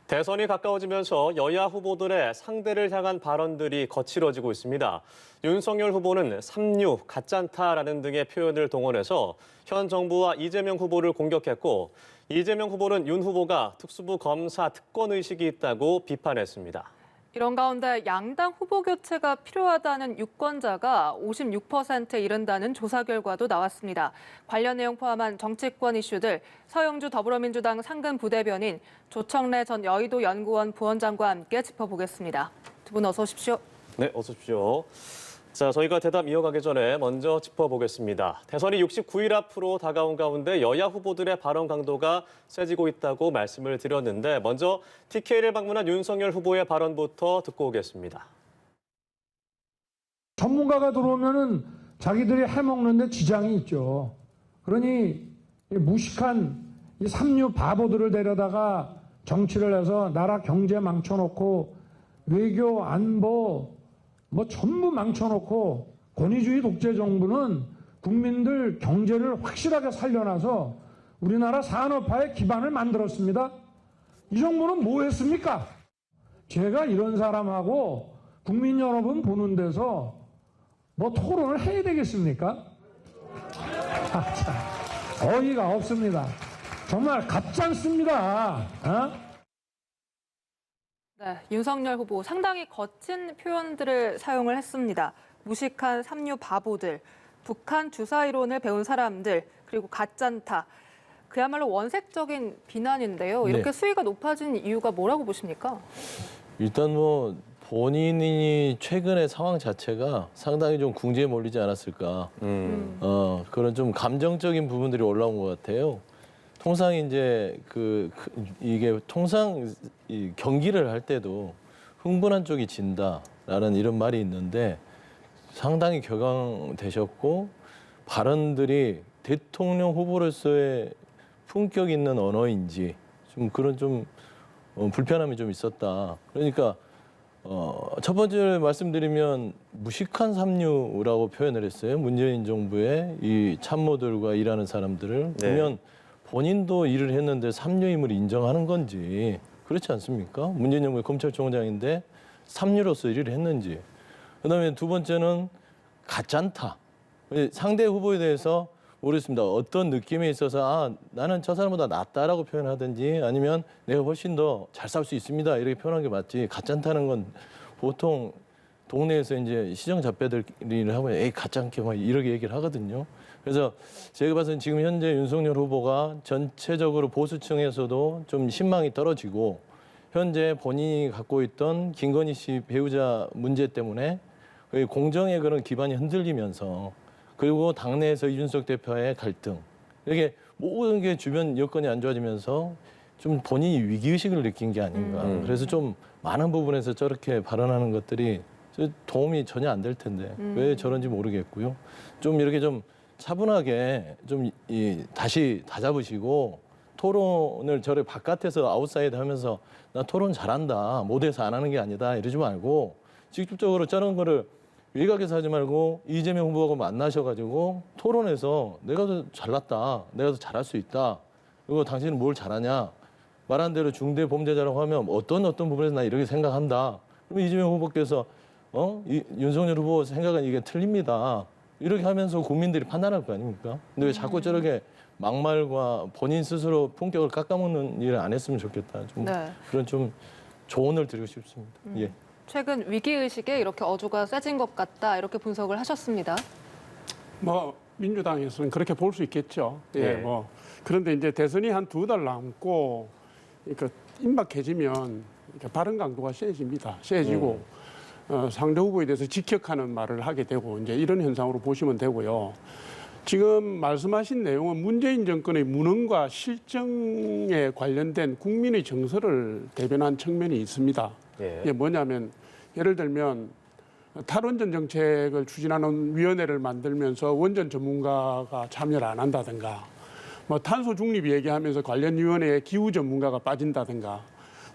대선이 가까워지면서 여야 후보들의 상대를 향한 발언들이 거칠어지고 있습니다. 윤석열 후보는 삼류, 가짠타라는 등의 표현을 동원해서 현 정부와 이재명 후보를 공격했고, 이재명 후보는 윤 후보가 특수부 검사 특권 의식이 있다고 비판했습니다. 이런 가운데 양당 후보 교체가 필요하다는 유권자가 56%에 이른다는 조사 결과도 나왔습니다. 관련 내용 포함한 정치권 이슈들 서영주 더불어민주당 상근 부대변인, 조청래 전 여의도 연구원 부원장과 함께 짚어보겠습니다. 두 분 어서 오십시오. 네, 어서 오십시오. 자, 저희가 대답 이어가기 전에 먼저 짚어보겠습니다. 대선이 69일 앞으로 다가온 가운데 여야 후보들의 발언 강도가 세지고 있다고 말씀을 드렸는데 먼저 TK를 방문한 윤석열 후보의 발언부터 듣고 오겠습니다. 전문가가 들어오면은 자기들이 해먹는데 지장이 있죠. 그러니 무식한 이 삼류 바보들을 데려다가 정치를 해서 나라 경제 망쳐놓고 외교 안보 뭐 전부 망쳐놓고 권위주의 독재 정부는 국민들 경제를 확실하게 살려놔서 우리나라 산업화의 기반을 만들었습니다. 이 정부는 뭐 했습니까? 제가 이런 사람하고 국민 여러분 보는 데서 뭐 토론을 해야 되겠습니까? 참, 어이가 없습니다. 정말 가짜습니다. 네, 윤석열 후보 상당히 거친 표현들을 사용을 했습니다. 무식한 삼류 바보들, 북한 주사 이론을 배운 사람들, 그리고 가짠타. 그야말로 원색적인 비난인데요. 이렇게 수위가 높아진 이유가 뭐라고 보십니까? 일단 뭐 본인이 최근의 상황 자체가 상당히 좀 궁지에 몰리지 않았을까. 그런 좀 감정적인 부분들이 올라온 것 같아요. 통상 이제 이게 통상 이 경기를 할 때도 흥분한 쪽이 진다라는 이런 말이 있는데 상당히 격앙되셨고 발언들이 대통령 후보로서의 품격 있는 언어인지 좀 그런 좀 불편함이 좀 있었다. 그러니까 첫 번째로 말씀드리면 무식한 삼류라고 표현을 했어요. 문재인 정부의 이 참모들과 일하는 사람들을 보면 본인도 일을 했는데 삼류임을 인정하는 건지 그렇지 않습니까? 문재인 정부의 검찰총장인데 삼류로서 일을 했는지. 그다음에 두 번째는 가짠타. 상대 후보에 대해서 모르겠습니다. 어떤 느낌에 있어서 나는 저 사람보다 낫다라고 표현하든지 아니면 내가 훨씬 더 잘 싸울 수 있습니다. 이렇게 표현한 게 맞지. 가짠타는 건 보통 동네에서 이제 시정 잡배들이 하면 에이 가짠게 막 이렇게 얘기를 하거든요. 그래서 제가 봐서는 지금 현재 윤석열 후보가 전체적으로 보수층에서도 좀 신망이 떨어지고 현재 본인이 갖고 있던 김건희 씨 배우자 문제 때문에 공정의 그런 기반이 흔들리면서 그리고 당내에서 이준석 대표의 갈등 이렇게 모든 게 주변 여건이 안 좋아지면서 좀 본인이 위기의식을 느낀 게 아닌가. 그래서 좀 많은 부분에서 저렇게 발언하는 것들이 도움이 전혀 안 될 텐데 왜 저런지 모르겠고요. 좀 이렇게 좀 차분하게 좀 다시 다잡으시고 토론을 저를 바깥에서 아웃사이드 하면서 나 토론 잘한다. 모두에서 안 하는 게 아니다. 이러지 말고 직접적으로 저런 거를 외곽에서 하지 말고 이재명 후보하고 만나셔가지고 토론해서 내가 더 잘났다. 내가 더 잘할 수 있다. 그리고 당신은 뭘 잘하냐. 말한 대로 중대범죄자라고 하면 어떤 부분에서 나 이렇게 생각한다. 그럼 이재명 후보께서 윤석열 후보 생각은 이게 틀립니다. 이렇게 하면서 국민들이 판단할 거 아닙니까? 근데 왜 자꾸 저렇게 막말과 본인 스스로 품격을 깎아먹는 일을 안 했으면 좋겠다. 좀 그런 좀 조언을 드리고 싶습니다. 예. 최근 위기의식에 이렇게 어조가 세진 것 같다. 이렇게 분석을 하셨습니다. 뭐 민주당에서는 그렇게 볼 수 있겠죠. 예, 뭐 그런데 이제 대선이 한 2달 남고 그러니까 임박해지면 발언 강도가 세집니다. 세지고 상대 후보에 대해서 직격하는 말을 하게 되고 이제 이런 현상으로 보시면 되고요. 지금 말씀하신 내용은 문재인 정권의 무능과 실정에 관련된 국민의 정서를 대변한 측면이 있습니다. 이게 뭐냐면 예를 들면 탈원전 정책을 추진하는 위원회를 만들면서 원전 전문가가 참여를 안 한다든가 뭐 탄소 중립 얘기하면서 관련 위원회에 기후 전문가가 빠진다든가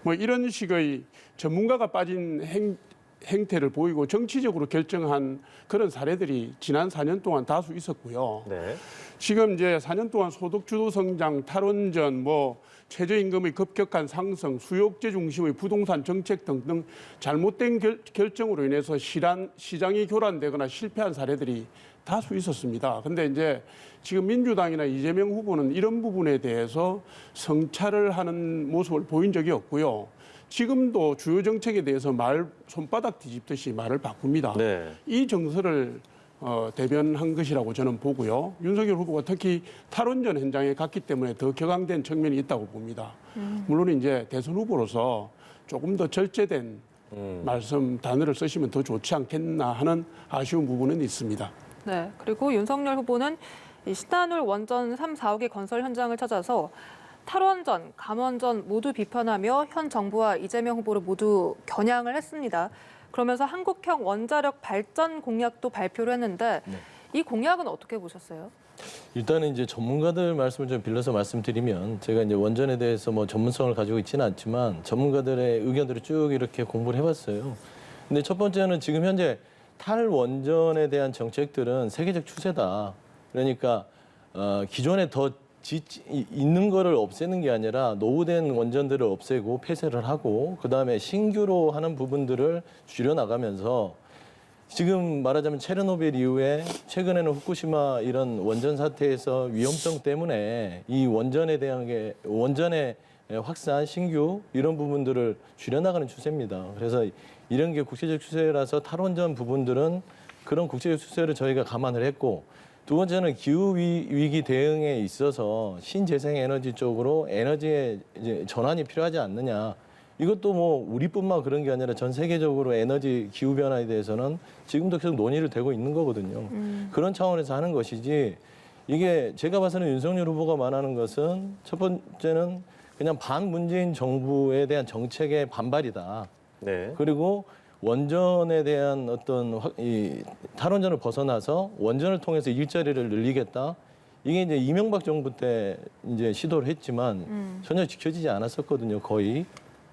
뭐 이런 식의 전문가가 빠진 행태를 보이고 정치적으로 결정한 그런 사례들이 지난 4년 동안 다수 있었고요. 네. 지금 이제 4년 동안 소득 주도 성장, 탈원전, 뭐 최저임금의 급격한 상승, 수요억제 중심의 부동산 정책 등등 잘못된 결정으로 인해서 시장이 교란되거나 실패한 사례들이 다수 있었습니다. 근데 이제 지금 민주당이나 이재명 후보는 이런 부분에 대해서 성찰을 하는 모습을 보인 적이 없고요. 지금도 주요 정책에 대해서 손바닥 뒤집듯이 말을 바꿉니다. 네. 이 정서를 대변한 것이라고 저는 보고요. 윤석열 후보가 특히 탈원전 현장에 갔기 때문에 더 격앙된 측면이 있다고 봅니다. 물론 이제 대선 후보로서 조금 더 절제된 말씀 단어를 쓰시면 더 좋지 않겠나 하는 아쉬운 부분은 있습니다. 네, 그리고 윤석열 후보는 이 신한울 원전 3, 4호기 건설 현장을 찾아서 탈원전, 감원전 모두 비판하며 현 정부와 이재명 후보를 모두 겨냥을 했습니다. 그러면서 한국형 원자력 발전 공약도 발표를 했는데 이 공약은 어떻게 보셨어요? 일단은 이제 전문가들 말씀을 좀 빌려서 말씀드리면 제가 이제 원전에 대해서 뭐 전문성을 가지고 있지는 않지만 전문가들의 의견들을 쭉 이렇게 공부를 해봤어요. 근데 첫 번째는 지금 현재 탈원전에 대한 정책들은 세계적 추세다. 그러니까 기존에 더 있는 거를 없애는 게 아니라 노후된 원전들을 없애고 폐쇄를 하고 그다음에 신규로 하는 부분들을 줄여나가면서 지금 말하자면 체르노빌 이후에 최근에는 후쿠시마 이런 원전 사태에서 위험성 때문에 이 원전에 대한 게 원전의 확산 신규 이런 부분들을 줄여나가는 추세입니다. 그래서 이런 게 국제적 추세라서 탈원전 부분들은 그런 국제적 추세를 저희가 감안을 했고 두 번째는 기후 위기 대응에 있어서 신재생 에너지 쪽으로 에너지의 이제 전환이 필요하지 않느냐. 이것도 뭐 우리뿐만 그런 게 아니라 전 세계적으로 에너지 기후 변화에 대해서는 지금도 계속 논의를 되고 있는 거거든요. 그런 차원에서 하는 것이지 이게 제가 봐서는 윤석열 후보가 말하는 것은 첫 번째는 그냥 반문재인 정부에 대한 정책의 반발이다. 네. 그리고 원전에 대한 어떤 이 탈원전을 벗어나서 원전을 통해서 일자리를 늘리겠다. 이게 이제 이명박 정부 때 이제 시도를 했지만 전혀 지켜지지 않았었거든요, 거의.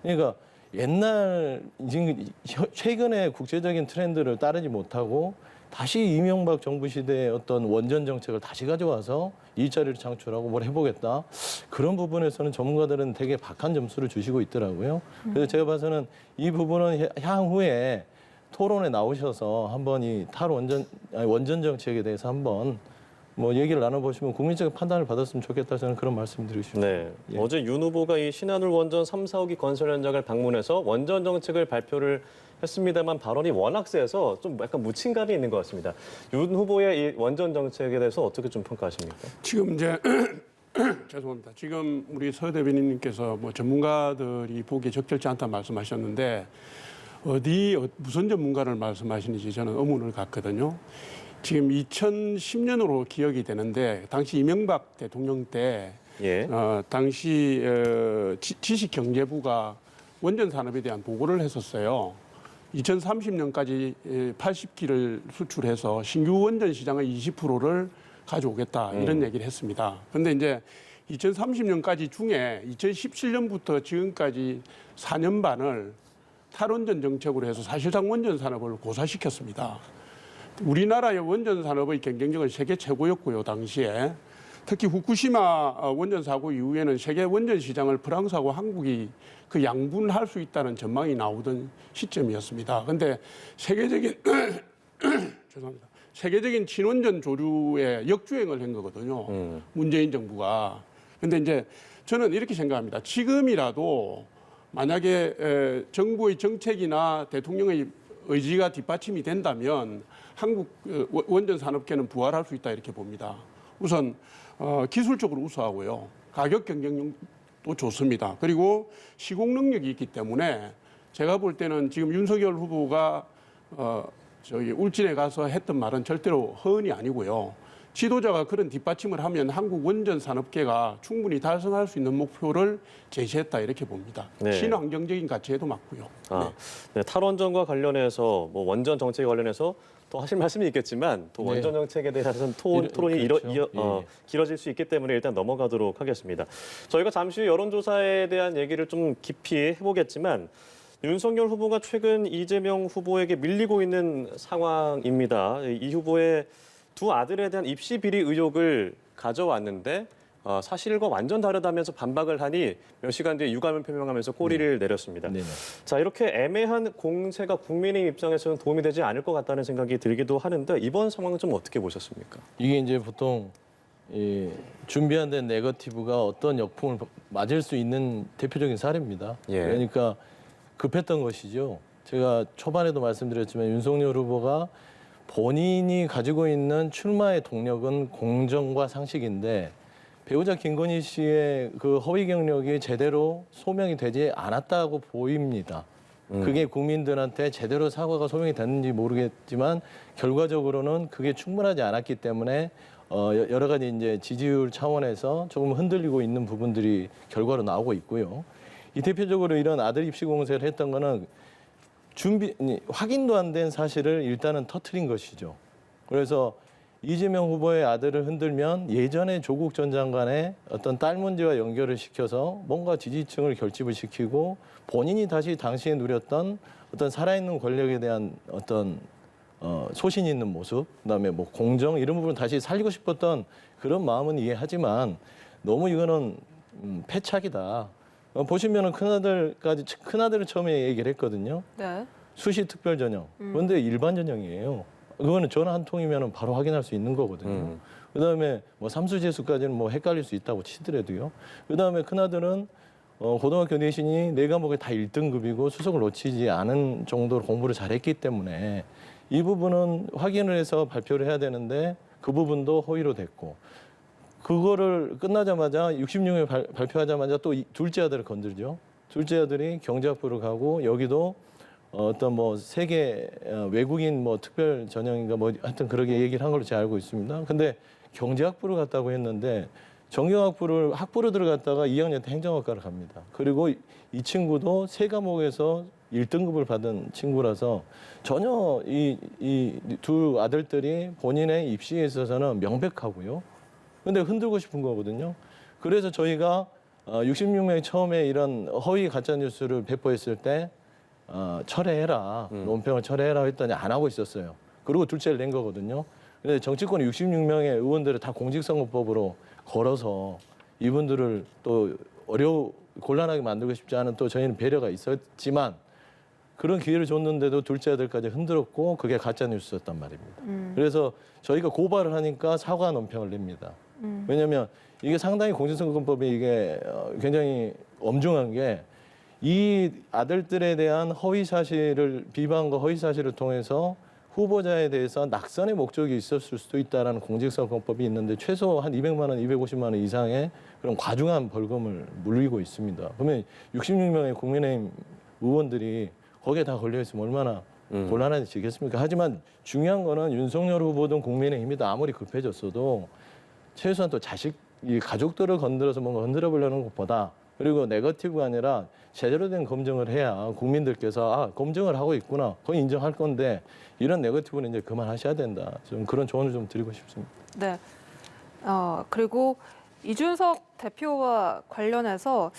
그러니까 옛날 지금 최근의 국제적인 트렌드를 따르지 못하고 다시 이명박 정부 시대의 어떤 원전 정책을 다시 가져와서 일자리를 창출하고 뭘 해보겠다. 그런 부분에서는 전문가들은 되게 박한 점수를 주시고 있더라고요. 그래서 제가 봐서는 이 부분은 향후에 토론에 나오셔서 한번 이 원전 정책에 대해서 한번 뭐 얘기를 나눠보시면 국민적인 판단을 받았으면 좋겠다 저는 그런 말씀드리고 싶습니다. 네. 예. 어제 윤 후보가 이 신한울 원전 3, 4호기 건설 현장을 방문해서 원전 정책을 발표를 했습니다만 발언이 워낙 세서 좀 약간 묻힌감이 있는 것 같습니다. 윤 후보의 이 원전 정책에 대해서 어떻게 좀 평가하십니까? 지금 이제 죄송합니다. 지금 우리 서 대변인님께서 뭐 전문가들이 보기에 적절치 않다 말씀하셨는데 무슨 전문가를 말씀하시는지 저는 의문을 갖거든요. 지금 2010년으로 기억이 되는데 당시 이명박 대통령 때 예. 당시 지식경제부가 원전 산업에 대한 보고를 했었어요. 2030년까지 80기를 수출해서 신규 원전 시장의 20%를 가져오겠다 이런 얘기를 했습니다. 그런데 이제 2030년까지 중에 2017년부터 지금까지 4년 반을 탈원전 정책으로 해서 사실상 원전 산업을 고사시켰습니다. 우리나라의 원전 산업의 경쟁력은 세계 최고였고요, 당시에. 특히 후쿠시마 원전 사고 이후에는 세계 원전 시장을 프랑스하고 한국이 그 양분할 수 있다는 전망이 나오던 시점이었습니다. 그런데 세계적인 죄송합니다. 세계적인 친원전 조류에 역주행을 한 거거든요. 문재인 정부가. 그런데 이제 저는 이렇게 생각합니다. 지금이라도 만약에 정부의 정책이나 대통령의 의지가 뒷받침이 된다면 한국 원전 산업계는 부활할 수 있다 이렇게 봅니다. 우선 기술적으로 우수하고요. 가격 경쟁력도 좋습니다. 그리고 시공 능력이 있기 때문에 제가 볼 때는 지금 윤석열 후보가 저기 울진에 가서 했던 말은 절대로 허언이 아니고요. 지도자가 그런 뒷받침을 하면 한국 원전 산업계가 충분히 달성할 수 있는 목표를 제시했다 이렇게 봅니다. 네. 친환경적인 가치에도 맞고요. 네, 탈원전과 관련해서 뭐 원전 정책에 관련해서 또 하실 말씀이 있겠지만 또 네. 원전 정책에 대해서는 토론이 그렇죠. 길어질 수 있기 때문에 일단 넘어가도록 하겠습니다. 저희가 잠시 후 여론조사에 대한 얘기를 좀 깊이 해보겠지만 윤석열 후보가 최근 이재명 후보에게 밀리고 있는 상황입니다. 이 후보의 두 아들에 대한 입시 비리 의혹을 가져왔는데 사실과 완전 다르다면서 반박을 하니 몇 시간 뒤에 유감을 표명하면서 꼬리를 내렸습니다. 네네. 자, 이렇게 애매한 공세가 국민의힘 입장에서는 도움이 되지 않을 것 같다는 생각이 들기도 하는데 이번 상황은 좀 어떻게 보셨습니까? 이게 이제 보통 준비 안 된 네거티브가 어떤 역풍을 맞을 수 있는 대표적인 사례입니다. 예. 그러니까 급했던 것이죠. 제가 초반에도 말씀드렸지만 윤석열 후보가 본인이 가지고 있는 출마의 동력은 공정과 상식인데 배우자 김건희 씨의 그 허위 경력이 제대로 소명이 되지 않았다고 보입니다. 그게 국민들한테 제대로 사과가 소명이 됐는지 모르겠지만 결과적으로는 그게 충분하지 않았기 때문에 여러 가지 이제 지지율 차원에서 조금 흔들리고 있는 부분들이 결과로 나오고 있고요. 이 대표적으로 이런 아들 입시 공세를 했던 거는 확인도 안 된 사실을 일단은 터트린 것이죠. 그래서 이재명 후보의 아들을 흔들면 예전에 조국 전 장관의 어떤 딸 문제와 연결을 시켜서 뭔가 지지층을 결집을 시키고 본인이 다시 당시에 누렸던 어떤 살아있는 권력에 대한 어떤 소신 있는 모습, 그다음에 뭐 공정 이런 부분을 다시 살리고 싶었던 그런 마음은 이해하지만 너무 이거는 패착이다. 보시면은 큰아들을 처음에 얘기를 했거든요. 네. 수시 특별 전형. 그런데 일반 전형이에요. 그거는 전화 한 통이면 바로 확인할 수 있는 거거든요. 그다음에 뭐 삼수재수까지는 뭐 헷갈릴 수 있다고 치더라도요. 그다음에 큰아들은 고등학교 내신이 네 과목에 다 1등급이고 수석을 놓치지 않은 정도로 공부를 잘했기 때문에 이 부분은 확인을 해서 발표를 해야 되는데 그 부분도 허위로 됐고 그거를 끝나자마자 66회 발표하자마자 또 둘째 아들을 건들죠. 둘째 아들이 경제학부를 가고 여기도 어떤 뭐 세계 외국인 뭐 특별 전형인가 뭐 하여튼 그렇게 얘기를 한 걸로 제가 알고 있습니다. 근데 경제학부를 갔다고 했는데 정경학부를 학부로 들어갔다가 2학년 때 행정학과를 갑니다. 그리고 이 친구도 세 과목에서 1등급을 받은 친구라서 전혀 이 두 아들들이 본인의 입시에 있어서는 명백하고요. 근데 흔들고 싶은 거거든요. 그래서 저희가 66명이 처음에 이런 허위 가짜 뉴스를 배포했을 때 철회해라, 논평을 철회해라 했더니 안 하고 있었어요. 그리고 둘째를 낸 거거든요. 근데 정치권 66명의 의원들을 다 공직선거법으로 걸어서 이분들을 또 곤란하게 만들고 싶지 않은 또 저희는 배려가 있었지만 그런 기회를 줬는데도 둘째 아들까지 흔들었고 그게 가짜 뉴스였단 말입니다. 그래서 저희가 고발을 하니까 사과 논평을 냅니다. 왜냐하면 이게 상당히 공직선거법이 이게 굉장히 엄중한 게 이 아들들에 대한 허위 사실을 비방과 허위 사실을 통해서 후보자에 대해서 낙선의 목적이 있었을 수도 있다라는 공직선거법이 있는데 최소 한 200만 원, 250만 원 이상의 그런 과중한 벌금을 물리고 있습니다. 그러면 66명의 국민의힘 의원들이 거기에 다 걸려 있으면 얼마나 곤란해지겠습니까? 하지만 중요한 거는 윤석열 후보든 국민의힘이든 아무리 급해졌어도 최소한 또 이 가족들을 건드려서 뭔가 흔들어 보려는 것보다 그리고 네거티브가 아니라 제대로 된 검증을 해야 국민들께서 검증을 하고 있구나. 그건 인정할 건데 이런 네거티브는 이제 그만하셔야 된다. 좀 그런 조언을 좀 드리고 싶습니다. 네. 그리고 이준석 대표와 관련해서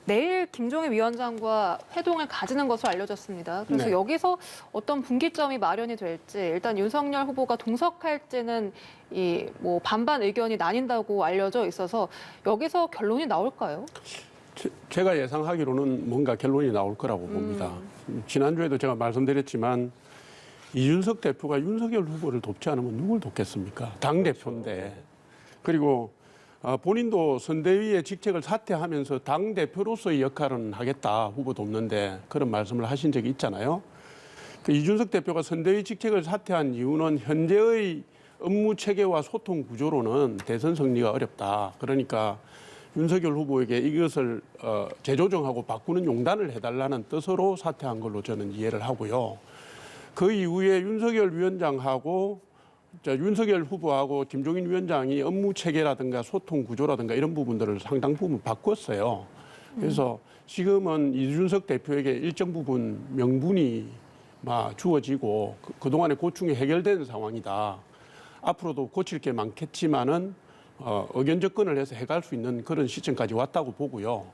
내일 김종인 위원장과 회동을 가지는 것으로 알려졌습니다. 그래서 네. 여기서 어떤 분기점이 마련이 될지 일단 윤석열 후보가 동석할지는 뭐 반반 의견이 나뉜다고 알려져 있어서 여기서 결론이 나올까요? 제가 예상하기로는 뭔가 결론이 나올 거라고 봅니다. 지난주에도 제가 말씀드렸지만 이준석 대표가 윤석열 후보를 돕지 않으면 누굴 돕겠습니까? 당대표인데. 그리고 본인도 선대위의 직책을 사퇴하면서 당대표로서의 역할은 하겠다, 후보 돕는데 그런 말씀을 하신 적이 있잖아요. 그 이준석 대표가 선대위 직책을 사퇴한 이유는 현재의 업무 체계와 소통 구조로는 대선 승리가 어렵다. 그러니까 윤석열 후보에게 이것을 재조정하고 바꾸는 용단을 해달라는 뜻으로 사퇴한 걸로 저는 이해를 하고요. 그 이후에 윤석열 위원장하고 윤석열 후보하고 김종인 위원장이 업무 체계라든가 소통 구조라든가 이런 부분들을 상당 부분 바꿨어요. 그래서 지금은 이준석 대표에게 일정 부분 명분이 주어지고 그동안의 고충이 해결된 상황이다. 앞으로도 고칠 게 많겠지만은 의견 접근을 해서 해갈 수 있는 그런 시점까지 왔다고 보고요.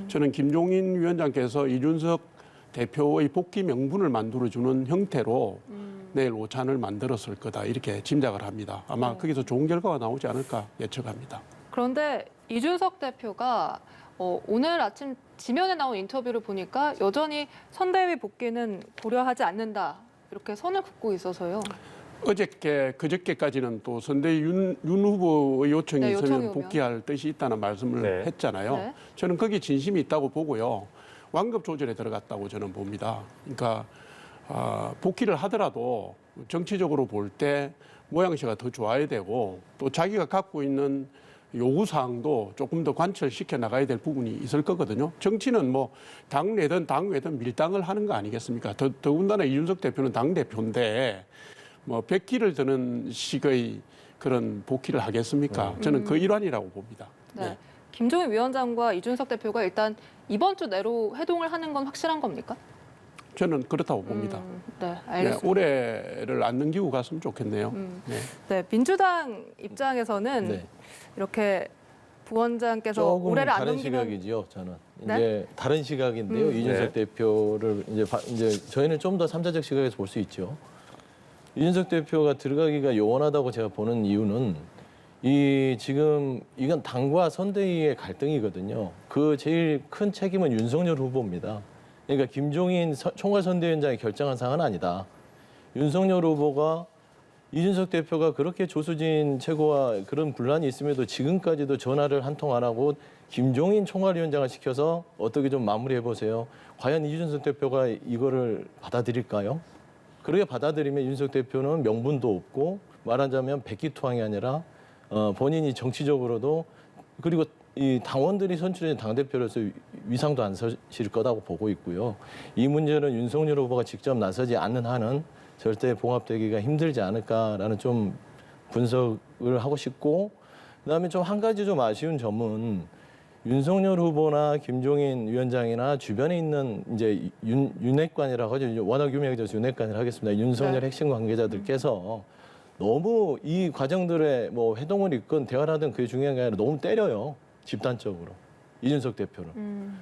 저는 김종인 위원장께서 이준석 대표의 복귀 명분을 만들어주는 형태로 내일 오찬을 만들었을 거다 이렇게 짐작을 합니다. 아마 거기서 좋은 결과가 나오지 않을까 예측합니다. 그런데 이준석 대표가 오늘 아침 지면에 나온 인터뷰를 보니까 여전히 선대위 복귀는 고려하지 않는다 이렇게 선을 긋고 있어서요. 그저께까지는 또 선대위 윤 후보의 요청이 네, 요청이 있으면 오면. 복귀할 뜻이 있다는 말씀을 네. 했잖아요. 네. 저는 거기에 진심이 있다고 보고요. 완급 조절에 들어갔다고 저는 봅니다. 그러니까 복귀를 하더라도 정치적으로 볼 때 모양새가 더 좋아야 되고 또 자기가 갖고 있는 요구사항도 조금 더 관철시켜 나가야 될 부분이 있을 거거든요. 정치는 뭐 당내든 당외든 밀당을 하는 거 아니겠습니까? 더군다나 이준석 대표는 당대표인데 뭐 백기를 드는 식의 그런 복귀를 하겠습니까? 저는 그 일환이라고 봅니다. 네. 네. 김종인 위원장과 이준석 대표가 일단 이번 주 내로 회동을 하는 건 확실한 겁니까? 저는 그렇다고 봅니다. 네, 네, 알겠습니다. 올해를 안 넘기고 갔으면 좋겠네요. 네. 네, 민주당 입장에서는 네. 이렇게 부원장께서 조금 올해를 안 다른 넘기면 시각이죠. 저는 네? 이제 다른 시각인데요. 이준석 대표를 이제 저희는 좀 더 삼자적 시각에서 볼 수 있죠. 이준석 대표가 들어가기가 요원하다고 제가 보는 이유는 지금 이건 당과 선대위의 갈등이거든요. 그 제일 큰 책임은 윤석열 후보입니다. 그러니까 김종인 총괄선대위원장이 결정한 사안은 아니다. 윤석열 후보가 이준석 대표가 그렇게 조수진 최고와 그런 분란이 있음에도 지금까지도 전화를 한 통 안 하고 김종인 총괄위원장을 시켜서 어떻게 좀 마무리해 보세요. 과연 이준석 대표가 이거를 받아들일까요? 그렇게 받아들이면 이준석 대표는 명분도 없고 말하자면 백기투항이 아니라 본인이 정치적으로도 그리고 이 당원들이 선출된 당대표로서 위상도 안 서실 거라고 보고 있고요. 이 문제는 윤석열 후보가 직접 나서지 않는 한은 절대 봉합되기가 힘들지 않을까라는 좀 분석을 하고 싶고 그다음에 좀 한 가지 좀 아쉬운 점은 윤석열 후보나 김종인 위원장이나 주변에 있는 이제 윤핵관이라고 하죠. 워낙 유명해져서 윤핵관이라고 하겠습니다. 윤석열 네. 핵심 관계자들께서 너무 이 과정들에 뭐 회동을 있건 대화를 하든 그게 중요한 게 아니라 너무 때려요. 집단적으로. 이준석 대표를.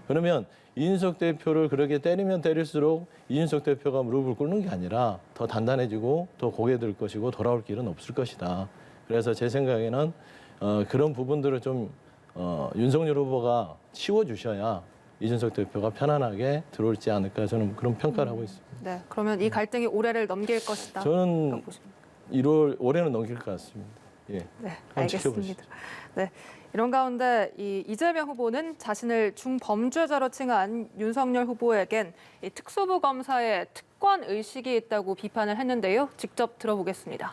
그러면 이준석 대표를 그렇게 때리면 때릴수록 이준석 대표가 무릎을 꿇는 게 아니라 더 단단해지고 더 고개 들 것이고 돌아올 길은 없을 것이다. 그래서 제 생각에는 그런 부분들을 좀 윤석열 후보가 치워주셔야 이준석 대표가 편안하게 들어올지 않을까 저는 그런 평가를 하고 있습니다. 네, 그러면 이 갈등이 올해를 넘길 것이다. 저는 라고 보십니까? 1월 올해는 넘길 것 같습니다. 예. 네, 한번 알겠습니다. 지켜보시죠. 네, 이런 가운데 이재명 후보는 자신을 중범죄자로 칭한 윤석열 후보에겐 이 특수부 검사의 특권 의식이 있다고 비판을 했는데요. 직접 들어보겠습니다.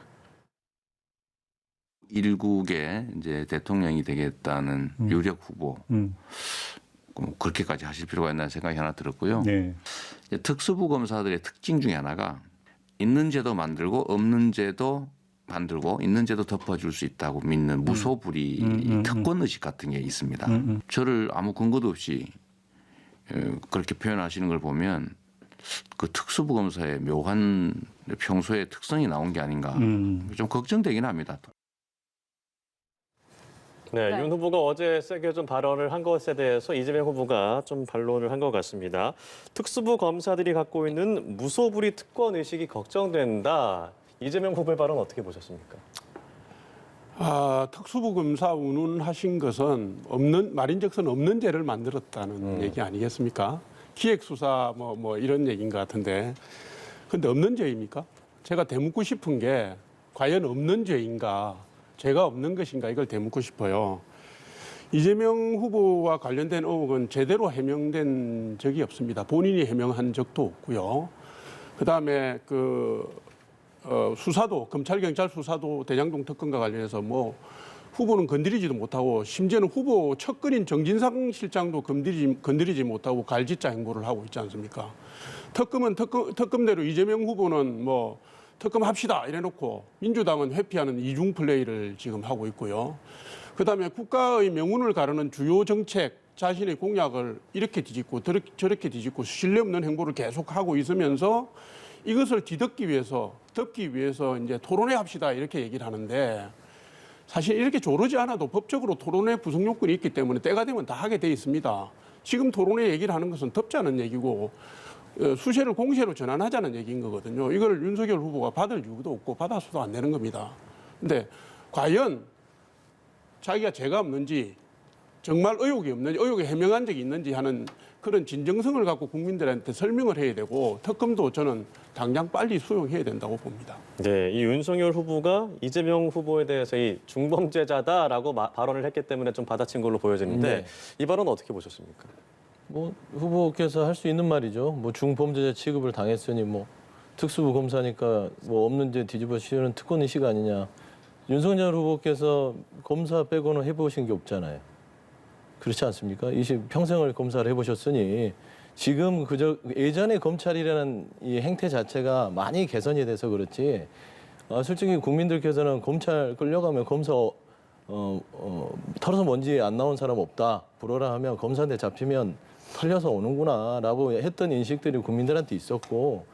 일국의 이제 대통령이 되겠다는 유력 후보 그렇게까지 하실 필요가 있다는 생각이 하나 들었고요. 네. 이제 특수부 검사들의 특징 중에 하나가 있는 죄도 만들고 없는 죄도 만들고 있는 죄도 덮어줄 수 있다고 믿는 무소불위 특권 의식 같은 게 있습니다. 저를 아무 근거도 없이 그렇게 표현하시는 걸 보면 그 특수부 검사의 묘한 평소의 특성이 나온 게 아닌가 좀 걱정되긴 합니다. 네, 네. 윤 후보가 어제 세게 좀 발언을 한 것에 대해서 이재명 후보가 좀 반론을 한 것 같습니다. 특수부 검사들이 갖고 있는 무소불위 특권 의식이 걱정된다. 이재명 후보의 발언 어떻게 보셨습니까? 특수부 검사 운운하신 것은 말인즉슨 없는 죄를 만들었다는 얘기 아니겠습니까? 기획수사 뭐 이런 얘기인 것 같은데, 근데 없는 죄입니까? 제가 되묻고 싶은 게 과연 없는 죄인가? 죄가 없는 것인가 이걸 되묻고 싶어요. 이재명 후보와 관련된 의혹은 제대로 해명된 적이 없습니다. 본인이 해명한 적도 없고요. 그다음에 수사도 검찰 경찰 수사도 대장동 특검과 관련해서 뭐 후보는 건드리지도 못하고 심지어는 후보 척근인 정진상 실장도 건드리지 못하고 갈짓자 행보를 하고 있지 않습니까? 특검은 특검대로 이재명 후보는 뭐 특검합시다 이래놓고 민주당은 회피하는 이중 플레이를 지금 하고 있고요. 그다음에 국가의 명운을 가르는 주요 정책 자신의 공약을 이렇게 뒤집고 저렇게 뒤집고 신뢰 없는 행보를 계속하고 있으면서 이것을 덮기 위해서 이제 토론회 합시다 이렇게 얘기를 하는데 사실 이렇게 조르지 않아도 법적으로 토론회 구성 요건이 있기 때문에 때가 되면 다 하게 돼 있습니다. 지금 토론회 얘기를 하는 것은 덮자는 얘기고 수세를 공세로 전환하자는 얘기인 거거든요. 이걸 윤석열 후보가 받을 이유도 없고 받아서도 안 되는 겁니다. 근데 과연 자기가 죄가 없는지 정말 의혹이 없는지 의혹에 해명한 적이 있는지 하는 그런 진정성을 갖고 국민들한테 설명을 해야 되고 특검도 저는 당장 빨리 수용해야 된다고 봅니다. 네, 이 윤석열 후보가 이재명 후보에 대해서 이 중범죄자다라고 발언을 했기 때문에 좀 받아친 걸로 보여지는데 네. 이 발언 어떻게 보셨습니까? 뭐 후보께서 할 수 있는 말이죠. 뭐 중범죄자 취급을 당했으니 뭐 특수부 검사니까 뭐 없는 죄 뒤집어 씌우는 특권의식 아니냐. 윤석열 후보께서 검사 빼고는 해보신 게 없잖아요. 그렇지 않습니까? 평생을 검사를 해보셨으니 지금 그저 예전에 검찰이라는 이 행태 자체가 많이 개선이 돼서 그렇지 솔직히 국민들께서는 검찰 끌려가면 검사 털어서 먼지 안 나온 사람 없다. 불어라 하면 검사한테 잡히면 털려서 오는구나라고 했던 인식들이 국민들한테 있었고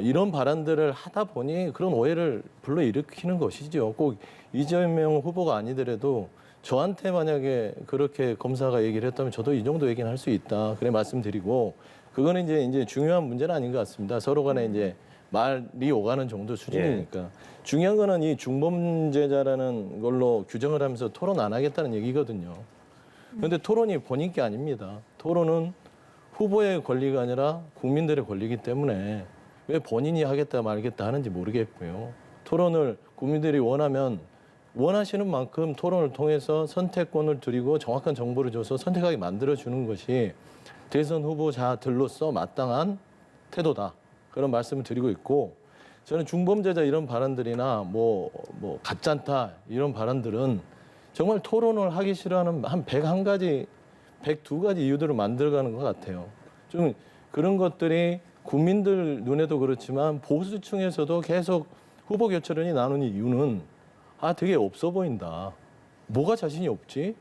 이런 발언들을 하다 보니 그런 오해를 불러일으키는 것이죠. 꼭 이재명 후보가 아니더라도 저한테 만약에 그렇게 검사가 얘기를 했다면 저도 이 정도 얘기는 할 수 있다. 그래 말씀드리고 그거는 이제 중요한 문제는 아닌 것 같습니다. 서로 간에 이제 말이 오가는 정도 수준이니까. 중요한 거는 이 중범죄자라는 걸로 규정을 하면서 토론 안 하겠다는 얘기거든요. 그런데 토론이 본인 게 아닙니다. 토론은 후보의 권리가 아니라 국민들의 권리이기 때문에 왜 본인이 하겠다 말겠다 하는지 모르겠고요. 토론을 국민들이 원하시는 만큼 토론을 통해서 선택권을 드리고 정확한 정보를 줘서 선택하게 만들어주는 것이 대선 후보자들로서 마땅한 태도다. 그런 말씀을 드리고 있고 저는 중범죄자 이런 발언들이나 뭐 가짜다 이런 발언들은 정말 토론을 하기 싫어하는 한 101가지, 102가지 이유들을 만들어가는 것 같아요. 좀 그런 것들이 국민들 눈에도 그렇지만 보수층에서도 계속 후보 교체론이 나누는 이유는 되게 없어 보인다. 뭐가 자신이 없지?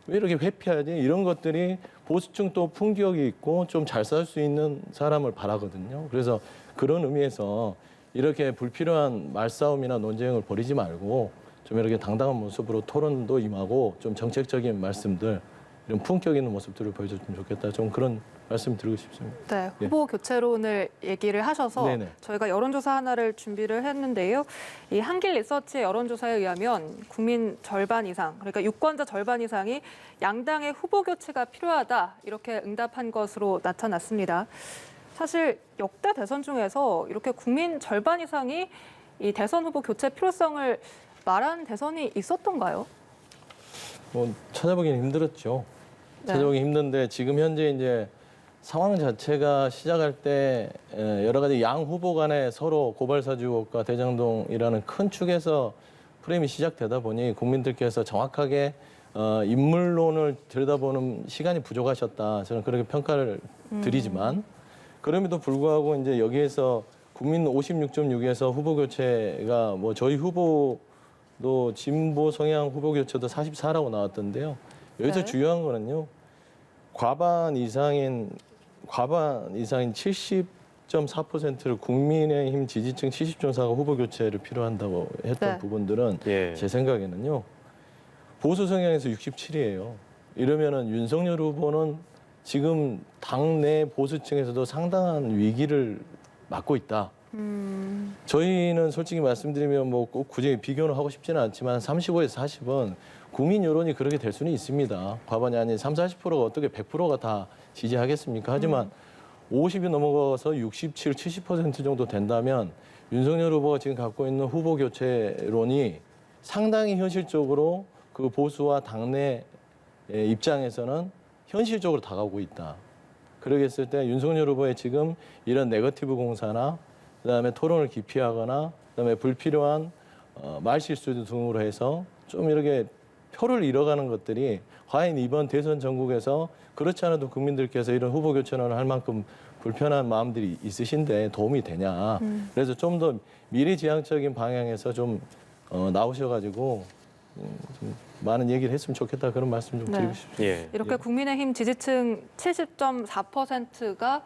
왜 이렇게 회피하지? 이런 것들이 보수층 또 품격이 있고 좀 잘 살 수 있는 사람을 바라거든요. 그래서 그런 의미에서 이렇게 불필요한 말싸움이나 논쟁을 벌이지 말고 좀 이렇게 당당한 모습으로 토론도 임하고 좀 정책적인 말씀들 이런 품격 있는 모습들을 보여줬으면 좋겠다. 좀 그런 말씀 드리고 싶습니다. 네, 후보 교체론을 얘기를 하셔서 네네. 저희가 여론조사 하나를 준비를 했는데요. 이 한길 리서치의 여론조사에 의하면 국민 절반 이상, 그러니까 유권자 절반 이상이 양당의 후보 교체가 필요하다 이렇게 응답한 것으로 나타났습니다. 사실 역대 대선 중에서 이렇게 국민 절반 이상이 이 대선 후보 교체 필요성을 말한 대선이 있었던가요? 뭐 찾아보기는 힘들었죠. 네. 찾아보기 힘든데 지금 현재 이제 상황 자체가 시작할 때 여러 가지 양 후보 간에 서로 고발사주 의혹과 대장동이라는 큰 축에서 프레임이 시작되다 보니 국민들께서 정확하게 인물론을 들여다보는 시간이 부족하셨다. 저는 그렇게 평가를 드리지만 그럼에도 불구하고 이제 여기에서 국민 56.6에서 후보 교체가 뭐 저희 후보도 진보 성향 후보 교체도 44라고 나왔던데요. 여기서 네. 중요한 거는요. 과반 이상인 70.4%를 국민의힘 지지층 70.4가 후보 교체를 필요한다고 했던 네. 부분들은 예. 제 생각에는요. 보수 성향에서 67이에요. 이러면은 윤석열 후보는 지금 당내 보수층에서도 상당한 위기를 맞고 있다. 저희는 솔직히 말씀드리면 뭐 꼭 굳이 비교는 하고 싶지는 않지만 35에서 40은 국민 여론이 그렇게 될 수는 있습니다. 과반이 아닌 30, 40%가 어떻게 100%가 다 지지하겠습니까? 하지만 50이 넘어가서 67, 70% 정도 된다면 윤석열 후보가 지금 갖고 있는 후보 교체론이 상당히 현실적으로 그 보수와 당내 입장에서는 현실적으로 다가오고 있다. 그러겠을 때 윤석열 후보의 지금 이런 네거티브 공사나 그다음에 토론을 기피하거나 그다음에 불필요한 말실수 등으로 해서 좀 이렇게 표를 잃어가는 것들이 과연 이번 대선 전국에서 그렇지 않아도 국민들께서 이런 후보 교체론을 할 만큼 불편한 마음들이 있으신데 도움이 되냐. 그래서 좀 더 미래지향적인 방향에서 좀 나오셔가지고 좀 많은 얘기를 했으면 좋겠다 그런 말씀 좀 네. 드리고 싶습니다. 예. 이렇게 국민의힘 지지층 70.4%가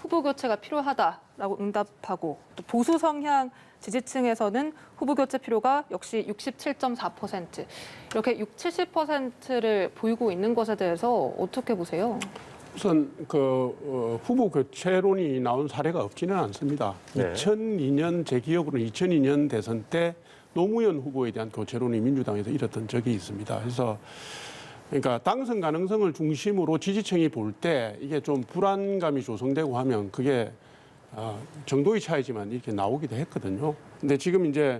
후보 교체가 필요하다라고 응답하고 또 보수 성향 지지층에서는 후보 교체 필요가 역시 67.4%. 이렇게 70%를 보이고 있는 것에 대해서 어떻게 보세요? 우선 후보 교체론이 나온 사례가 없지는 않습니다. 네. 2002년 제 기억으로는 2002년 대선 때 노무현 후보에 대한 교체론이 민주당에서 일었던 적이 있습니다. 그래서 그러니까 당선 가능성을 중심으로 지지층이 볼 때 이게 좀 불안감이 조성되고 하면 그게 정도의 차이지만 이렇게 나오기도 했거든요. 근데 지금 이제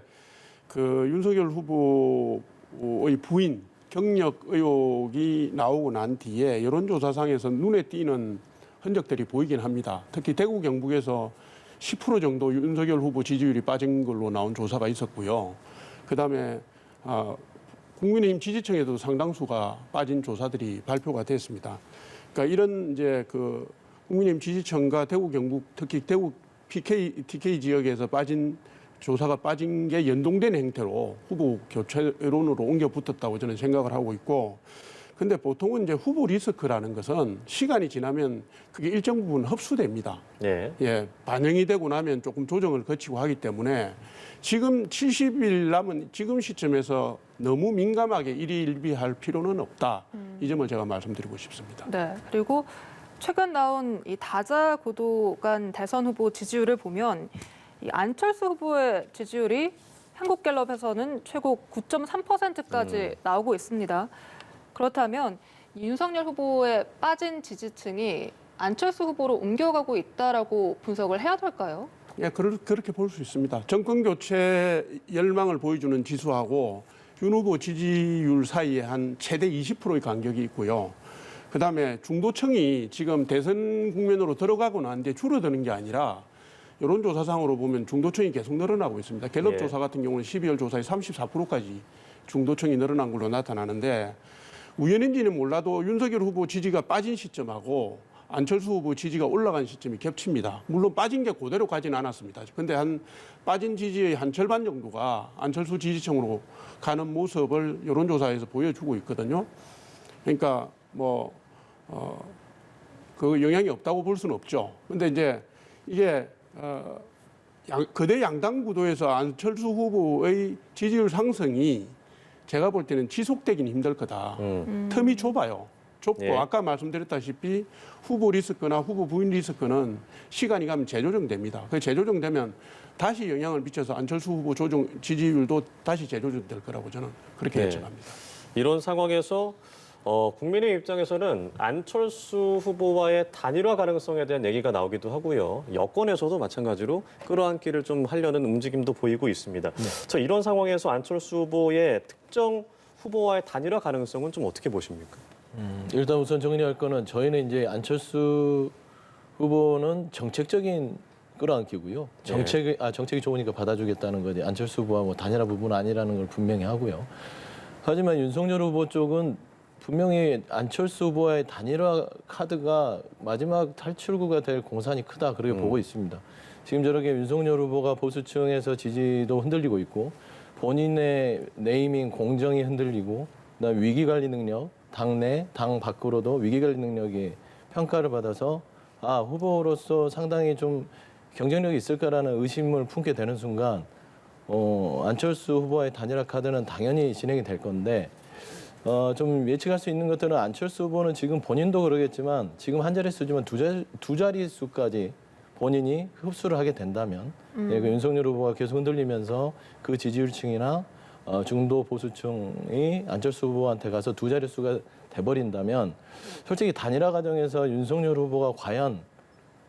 윤석열 후보의 부인 경력 의혹이 나오고 난 뒤에 여론조사상에서 눈에 띄는 흔적들이 보이긴 합니다. 특히 대구 경북에서 10% 정도 윤석열 후보 지지율이 빠진 걸로 나온 조사가 있었고요. 그다음에 국민의힘 지지층에도 상당수가 빠진 조사들이 발표가 됐습니다. 그러니까 이런 이제 국민의힘 지지층과 대구 경북 특히 대구 TK 지역에서 조사가 빠진 게 연동된 행태로 후보 교체론으로 옮겨 붙었다고 저는 생각을 하고 있고, 근데 보통은 이제 후보 리스크라는 것은 시간이 지나면 그게 일정 부분 흡수됩니다. 예. 예, 반영이 되고 나면 조금 조정을 거치고 하기 때문에 지금 70일 남은 지금 시점에서 너무 민감하게 일희일비할 필요는 없다. 이 점을 제가 말씀드리고 싶습니다. 네. 그리고 최근 나온 이 다자고도 간 대선 후보 지지율을 보면 이 안철수 후보의 지지율이 한국갤럽에서는 최고 9.3%까지 나오고 있습니다. 그렇다면 윤석열 후보의 빠진 지지층이 안철수 후보로 옮겨가고 있다라고 분석을 해야 될까요? 예, 그렇게 볼 수 있습니다. 정권 교체 열망을 보여주는 지수하고 윤 후보 지지율 사이에 한 최대 20%의 간격이 있고요. 그다음에 중도층이 지금 대선 국면으로 들어가고 난 뒤에 줄어드는 게 아니라 여론조사상으로 보면 중도층이 계속 늘어나고 있습니다. 갤럽 예. 조사 같은 경우는 12월 조사에 34%까지 중도층이 늘어난 걸로 나타나는데, 우연인지는 몰라도 윤석열 후보 지지가 빠진 시점하고 안철수 후보 지지가 올라간 시점이 겹칩니다. 물론 빠진 게 그대로 가진 않았습니다. 근데 빠진 지지의 한 절반 정도가 안철수 지지층으로 가는 모습을 여론조사에서 보여주고 있거든요. 그러니까 그 영향이 없다고 볼 수는 없죠. 근데 이제 이게 거대 양당 구도에서 안철수 후보의 지지율 상승이 제가 볼 때는 지속되기는 힘들 거다. 텀이 좁아요. 좁고 예. 아까 말씀드렸다시피 후보 리스크나 후보 부인 리스크는 시간이 가면 재조정됩니다. 그 재조정되면 다시 영향을 미쳐서 안철수 후보 지지율도 다시 재조정될 거라고 저는 그렇게 네. 예측합니다. 이런 상황에서 국민의 입장에서는 안철수 후보와의 단일화 가능성에 대한 얘기가 나오기도 하고요. 여권에서도 마찬가지로 끌어안기를 좀 하려는 움직임도 보이고 있습니다. 자, 이런 상황에서 안철수 후보의 특정 후보와의 단일화 가능성은 좀 어떻게 보십니까? 일단 우선 정리할 거는 저희는 이제 안철수 후보는 정책적인 끌어안기고요. 정책이 좋으니까 받아주겠다는 거지. 안철수 후보와 뭐 단일화 부분은 아니라는 걸 분명히 하고요. 하지만 윤석열 후보 쪽은 분명히 안철수 후보와의 단일화 카드가 마지막 탈출구가 될 공산이 크다, 그렇게 보고 있습니다. 지금 저렇게 윤석열 후보가 보수층에서 지지도 흔들리고 있고 본인의 네이밍 공정이 흔들리고 그다음 위기관리 능력, 당내, 당 밖으로도 위기관리 능력이 평가를 받아서 후보로서 상당히 좀 경쟁력이 있을까라는 의심을 품게 되는 순간 안철수 후보와의 단일화 카드는 당연히 진행이 될 건데 좀 예측할 수 있는 것들은 안철수 후보는 지금 본인도 그러겠지만 지금 한 자릿수지만 두 자릿수까지 본인이 흡수를 하게 된다면 그 윤석열 후보가 계속 흔들리면서 그 지지율층이나 중도 보수층이 안철수 후보한테 가서 두 자릿수가 돼버린다면 솔직히 단일화 과정에서 윤석열 후보가 과연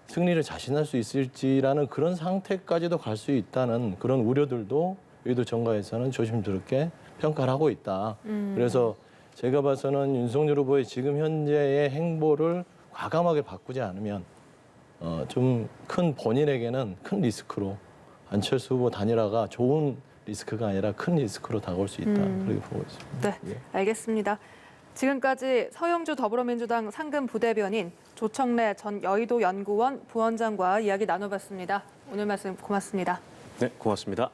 승리를 자신할 수 있을지라는 그런 상태까지도 갈 수 있다는 그런 우려들도 여의도 정가에서는 조심스럽게 평가를 하고 있다. 그래서 제가 봐서는 윤석열 후보의 지금 현재의 행보를 과감하게 바꾸지 않으면 좀 큰 본인에게는 큰 리스크로 안철수 후보 단일화가 좋은 리스크가 아니라 큰 리스크로 다가올 수 있다. 그렇게 보고 있습니다. 네, 알겠습니다. 지금까지 서영주 더불어민주당 상근 부대변인, 조청래 전 여의도 연구원 부원장과 이야기 나눠봤습니다. 오늘 말씀 고맙습니다. 네, 고맙습니다.